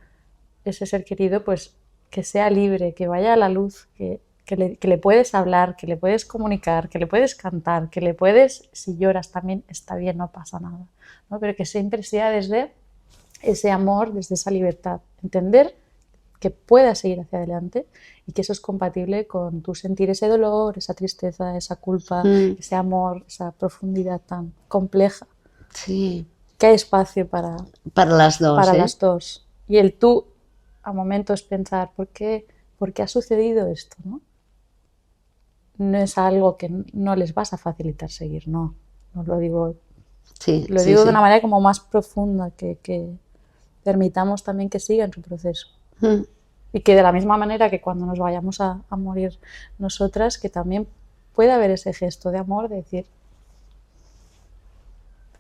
ese ser querido, pues que sea libre, que vaya a la luz, que le puedes hablar, que le puedes comunicar, que le puedes cantar, que le puedes, si lloras también está bien, no pasa nada, ¿no? Pero que siempre sea desde ese amor, desde esa libertad, entender que puedas seguir hacia adelante y que eso es compatible con tu sentir ese dolor, esa tristeza, esa culpa, ese amor, esa profundidad tan compleja. Sí. Que hay espacio para las dos. Para las dos. Y el tú, a momentos, pensar, ¿por qué ha sucedido esto? No es algo que no les vas a facilitar seguir, no lo digo. Sí, lo digo de una manera como más profunda, que permitamos también que siga en su proceso. Y que de la misma manera que cuando nos vayamos a morir nosotras, que también pueda haber ese gesto de amor, de decir,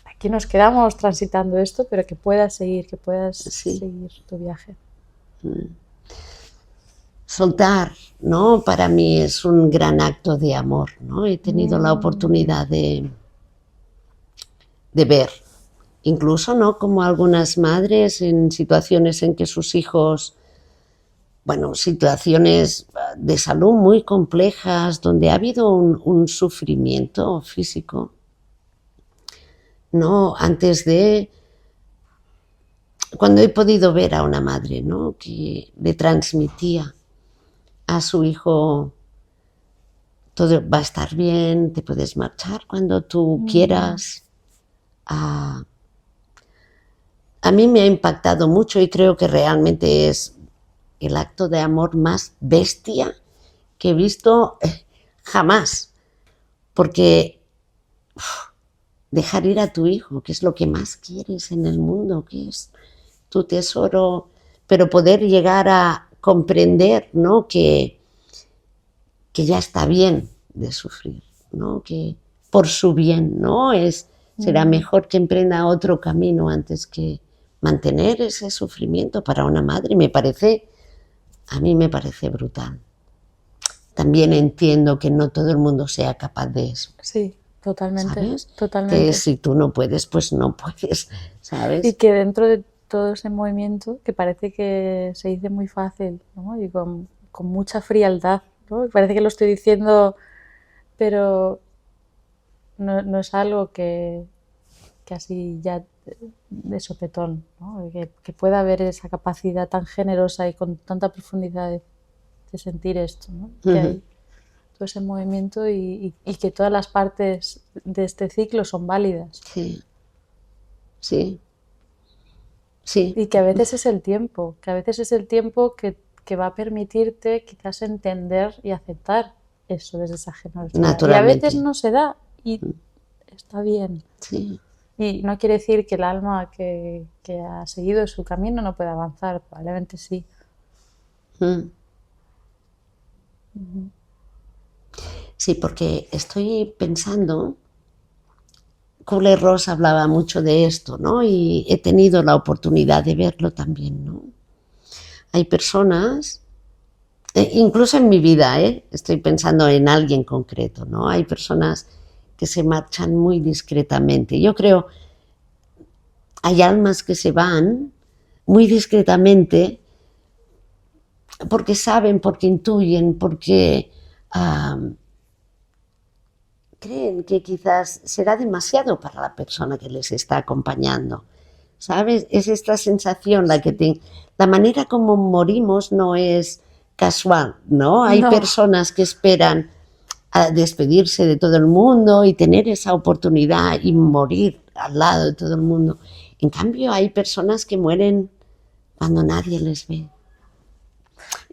aquí nos quedamos transitando esto, pero que puedas seguir, que puedas seguir tu viaje. Soltar, ¿no? Para mí es un gran acto de amor, ¿no? He tenido la oportunidad de ver, incluso, ¿no?, como algunas madres en situaciones en que sus hijos, bueno, situaciones de salud muy complejas, donde ha habido un sufrimiento físico, ¿no? Antes de... Cuando he podido ver a una madre, ¿no?, que le transmitía a su hijo, todo va a estar bien, te puedes marchar cuando tú quieras. A mí me ha impactado mucho y creo que realmente es el acto de amor más bestia que he visto jamás. Porque dejar ir a tu hijo, que es lo que más quieres en el mundo, que es tu tesoro, pero poder llegar a comprender, ¿no?, que ya está bien de sufrir, ¿no?, que por su bien, ¿no?, será mejor que emprenda otro camino antes que mantener ese sufrimiento para una madre. A mí me parece brutal. También entiendo que no todo el mundo sea capaz de eso. Sí, totalmente. ¿Sabes? Totalmente. Que si tú no puedes, pues no puedes, ¿sabes? Y que dentro de todo ese movimiento, que parece que se dice muy fácil, ¿no?, y con mucha frialdad, ¿no? Parece que lo estoy diciendo, pero no es algo que así ya de sopetón, ¿no? Que pueda haber esa capacidad tan generosa y con tanta profundidad de sentir esto, ¿no? Que hay todo ese movimiento y que todas las partes de este ciclo son válidas. Sí. Sí. Sí. Y que a veces es el tiempo, que va a permitirte quizás entender y aceptar eso desde esa generosidad. Naturalmente. Y a veces no se da y está bien. Sí. Y no quiere decir que el alma que ha seguido su camino no pueda avanzar, probablemente sí. Sí, porque estoy pensando, Kubler-Ross hablaba mucho de esto, ¿no? Y he tenido la oportunidad de verlo también, ¿no? Hay personas, incluso en mi vida, estoy pensando en alguien concreto, ¿no? Hay personas que se marchan muy discretamente. Yo creo, hay almas que se van muy discretamente porque saben, porque intuyen, porque creen que quizás será demasiado para la persona que les está acompañando. ¿Sabes? Es esta sensación la manera como morimos no es casual, ¿no? Hay personas que esperan a despedirse de todo el mundo y tener esa oportunidad y morir al lado de todo el mundo. En cambio, hay personas que mueren cuando nadie les ve.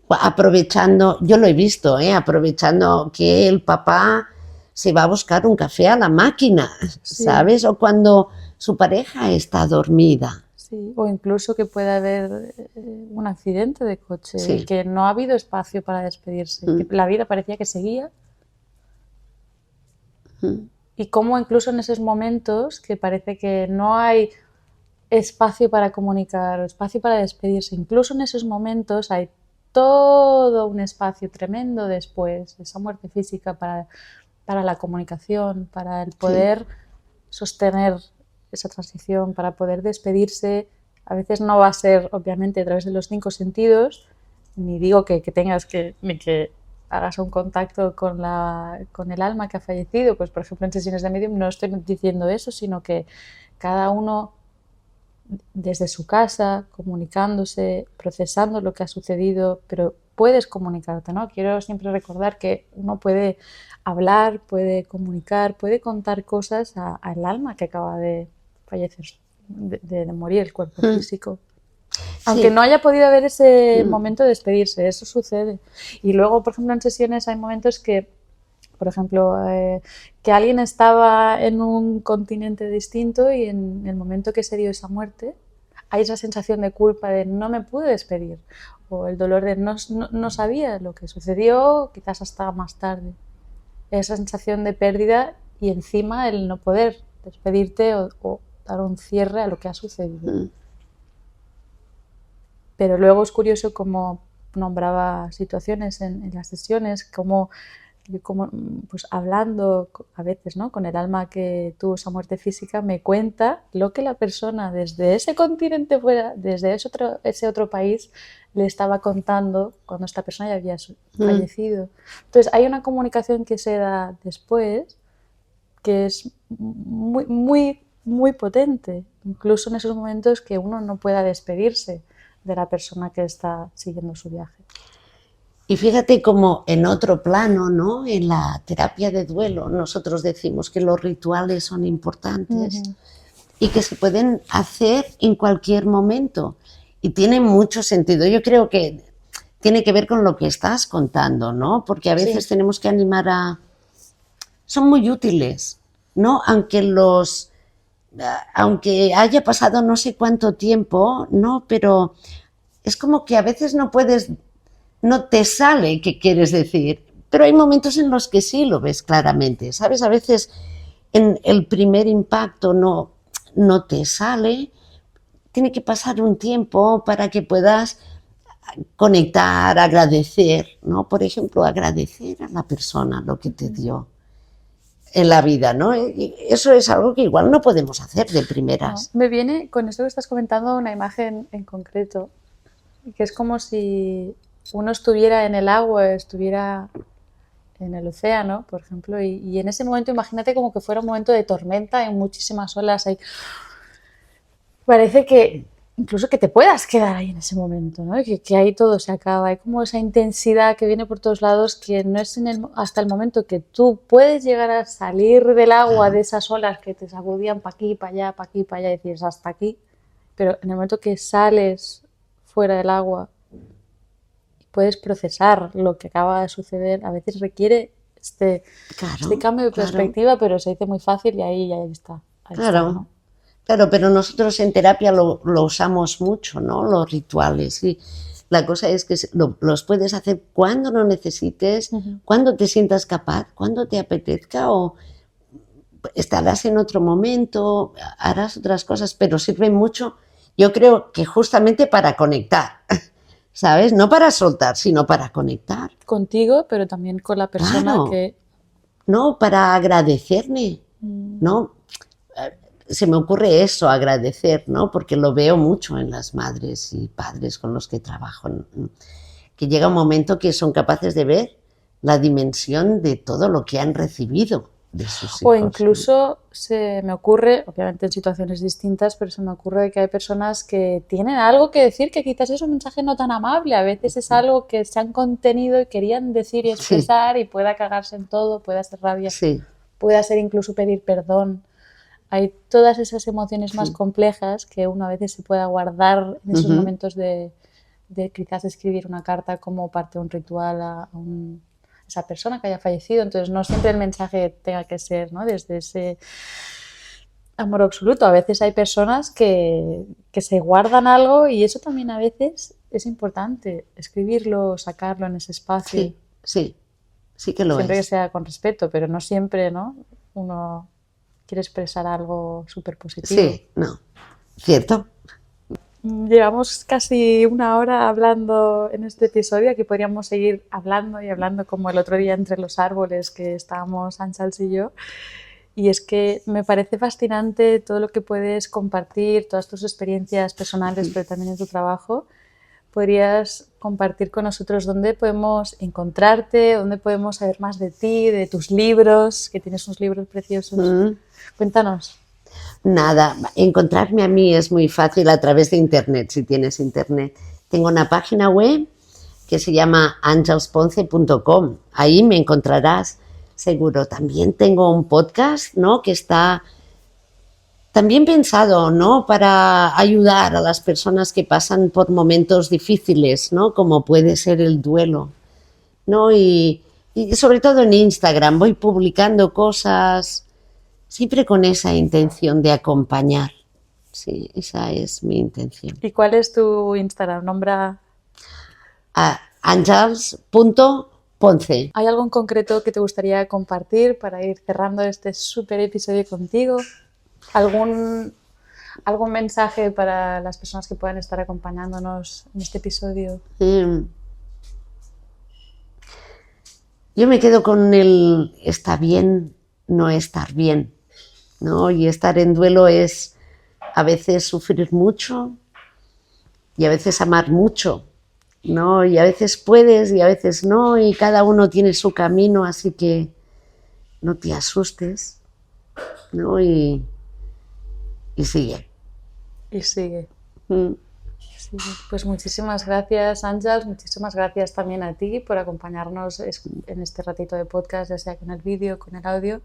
Aprovechando, yo lo he visto, aprovechando que el papá se va a buscar un café a la máquina, ¿sabes? O cuando su pareja está dormida. Sí, o incluso que pueda haber un accidente de coche, y que no ha habido espacio para despedirse, que la vida parecía que seguía. Y cómo incluso en esos momentos que parece que no hay espacio para comunicar, espacio para despedirse. Incluso en esos momentos hay todo un espacio tremendo después, esa muerte física para la comunicación, para el poder sostener esa transición, para poder despedirse. A veces no va a ser, obviamente, a través de los 5 sentidos, ni digo que tengas ni que hagas un contacto con el alma que ha fallecido, pues por ejemplo en sesiones de medium no estoy diciendo eso, sino que cada uno desde su casa, comunicándose, procesando lo que ha sucedido, pero puedes comunicarte, ¿no? Quiero siempre recordar que uno puede hablar, puede comunicar, puede contar cosas al alma que acaba de fallecer, de morir el cuerpo físico. Aunque no haya podido haber ese momento de despedirse, eso sucede. Y luego, por ejemplo, en sesiones hay momentos que, por ejemplo, que alguien estaba en un continente distinto y en el momento que se dio esa muerte, hay esa sensación de culpa de no me pude despedir, o el dolor de no sabía lo que sucedió, quizás hasta más tarde. Esa sensación de pérdida y encima el no poder despedirte o dar un cierre a lo que ha sucedido. Pero luego es curioso cómo nombraba situaciones en las sesiones, como pues hablando a veces, ¿no?, con el alma que tuvo esa muerte física, me cuenta lo que la persona desde ese continente fuera, desde ese otro país, le estaba contando cuando esta persona ya había fallecido. Entonces hay una comunicación que se da después que es muy, muy, muy potente, incluso en esos momentos que uno no pueda despedirse de la persona que está siguiendo su viaje. Y fíjate cómo en otro plano, ¿no?, en la terapia de duelo, nosotros decimos que los rituales son importantes y que se pueden hacer en cualquier momento. Y tiene mucho sentido. Yo creo que tiene que ver con lo que estás contando, ¿no? Porque a veces tenemos que animar a... Son muy útiles, ¿no? Aunque haya pasado no sé cuánto tiempo, ¿no? Pero es como que a veces no te sale qué quieres decir, pero hay momentos en los que sí lo ves claramente, ¿sabes? A veces en el primer impacto no te sale, tiene que pasar un tiempo para que puedas conectar, agradecer, ¿no? Por ejemplo, agradecer a la persona lo que te dio en la vida, ¿no? Y eso es algo que igual no podemos hacer de primeras. No, me viene con esto que estás comentando una imagen en concreto, que es como si uno estuviera en el agua, estuviera en el océano, por ejemplo, y en ese momento imagínate como que fuera un momento de tormenta, hay muchísimas olas, parece que incluso que te puedas quedar ahí en ese momento, ¿no? Que ahí todo se acaba, hay como esa intensidad que viene por todos lados que no es hasta el momento que tú puedes llegar a salir del agua, de esas olas que te sacudían para aquí, para allá, y dices hasta aquí, pero en el momento que sales fuera del agua puedes procesar lo que acaba de suceder, a veces requiere este cambio de perspectiva, pero se dice muy fácil y ahí ya está. Claro. Está, ¿no? Claro, pero nosotros en terapia lo usamos mucho, ¿no? Los rituales. Y la cosa es que los puedes hacer cuando lo necesites, cuando te sientas capaz, cuando te apetezca, o estarás en otro momento, harás otras cosas, pero sirven mucho, yo creo que justamente para conectar, ¿sabes? No para soltar, sino para conectar. Contigo, pero también con la persona que... No, para agradecerme, ¿no? Se me ocurre eso, agradecer, ¿no? Porque lo veo mucho en las madres y padres con los que trabajo, ¿no? Que llega un momento que son capaces de ver la dimensión de todo lo que han recibido de sus hijos. O incluso se me ocurre, obviamente en situaciones distintas, pero se me ocurre que hay personas que tienen algo que decir que quizás es un mensaje no tan amable, a veces es algo que se han contenido y querían decir y expresar y pueda cagarse en todo, pueda ser rabia, pueda ser incluso pedir perdón. Hay todas esas emociones más complejas que uno a veces se puede guardar en esos momentos de quizás escribir una carta como parte de un ritual a esa persona que haya fallecido. Entonces no siempre el mensaje tenga que ser, ¿no?, desde ese amor absoluto. A veces hay personas que se guardan algo y eso también a veces es importante, escribirlo, sacarlo en ese espacio. Sí que lo siempre es. Que sea con respeto, pero no siempre, ¿no?, uno quiere expresar algo súper positivo. Sí, no. ¿Cierto? Llevamos casi una hora hablando en este episodio, aquí podríamos seguir hablando y hablando como el otro día entre los árboles que estábamos Àngels y yo. Y es que me parece fascinante todo lo que puedes compartir, todas tus experiencias personales, pero también en tu trabajo. ¿Podrías compartir con nosotros dónde podemos encontrarte, dónde podemos saber más de ti, de tus libros, que tienes unos libros preciosos? Cuéntanos. Nada, encontrarme a mí es muy fácil a través de internet, si tienes internet. Tengo una página web que se llama angelsponce.com. Ahí me encontrarás seguro. También tengo un podcast, ¿no?, que está también pensado, ¿no?, para ayudar a las personas que pasan por momentos difíciles, ¿no?, como puede ser el duelo, ¿no? Y sobre todo en Instagram voy publicando cosas siempre con esa intención de acompañar. Sí, esa es mi intención. ¿Y cuál es tu Instagram? Nombra... Angels.ponce. ¿Hay algo en concreto que te gustaría compartir para ir cerrando este súper episodio contigo? ¿Algún mensaje para las personas que puedan estar acompañándonos en este episodio? Yo me quedo con el está bien no estar bien, ¿no? Y estar en duelo es a veces sufrir mucho y a veces amar mucho, ¿no? Y a veces puedes y a veces no, y cada uno tiene su camino, así que no te asustes, ¿no? Y sigue. Y sigue. Sí. Pues muchísimas gracias, Àngels, muchísimas gracias también a ti por acompañarnos en este ratito de podcast, ya sea con el vídeo, con el audio.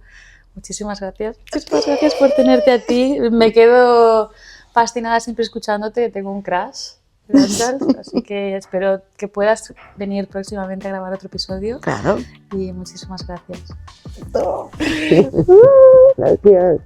Muchísimas gracias. Muchísimas gracias por tenerte a ti. Me quedo fascinada siempre escuchándote, tengo un crush de Àngels, así que espero que puedas venir próximamente a grabar otro episodio. Claro. Y muchísimas gracias. Gracias. Gracias.